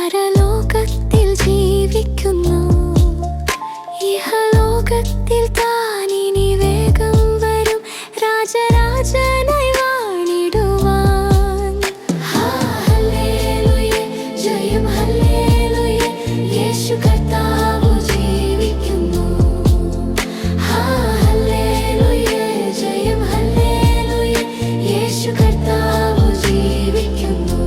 പരലോകത്തിൽ ജീവിക്കുന്നു, ഇഹലോകത്തിൽ താനിനി വേഗം വരും രാജരാജനായി വാണിടുവാൻ. ഹല്ലേലൂയ, ജയം ഹല്ലേലൂയ, യേശു കർത്താവ് ജീവിക്കുന്നു. ഹല്ലേലൂയ, ജയം ഹല്ലേലൂയ, യേശു കർത്താവ് ജീവിക്കുന്നു.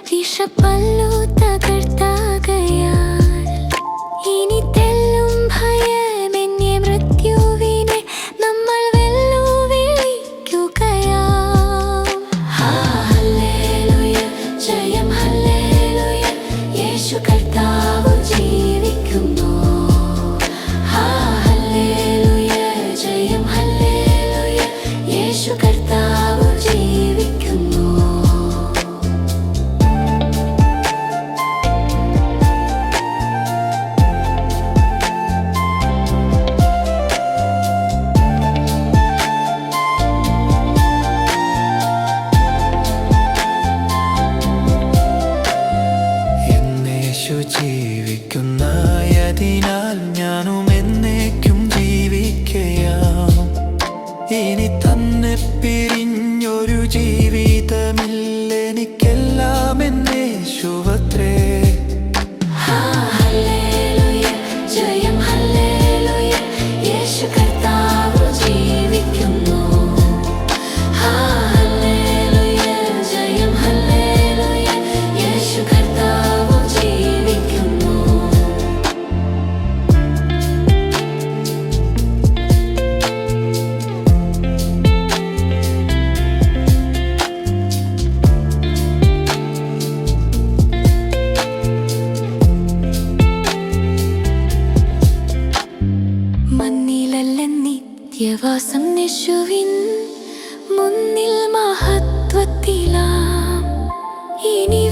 വിഷപ്പല്ലു തകർത്താകയാൽ ഇനി തെല്ലും ഭയമെന്നേ മൃത്യുവിനെ നമ്മൾ വെല്ലുവിളിക്കുകയാം. ഹല്ലേലൂയ, ജയം ഹല്ലേലൂയ, യേശു കർത്താവ് ജീവിക്കുന്നു. ഹല്ലേലൂയ, ജയം ഹല്ലേലൂയ, യേശു കർത്താവ് ജീവിക്കുന്നു. ജീവിക്കുന്നതിനാൽ ഞാനും എന്നേക്കും ജീവിക്കയാം. ഇനി തന്നെ പിരിഞ്ഞൊരു ജീവിതമില്ലെനിക്കെല്ലാം എന്നേശുവത്രേ. ഹല്ലേലൂയ, ജയം ഹല്ലേലൂയ, യേശു കർത്താവ് ജീവിക്കുന്നു. ഹല്ലേലൂയ, ജയം ഹല്ലേലൂയ, യേശു കർത്താവ് ജീവിക്കുന്നു. മണ്ണിലല്ല നിത്യവാസം യേശുവിൻ മുന്നിൽ മഹത്വത്തിലാം. ഇനി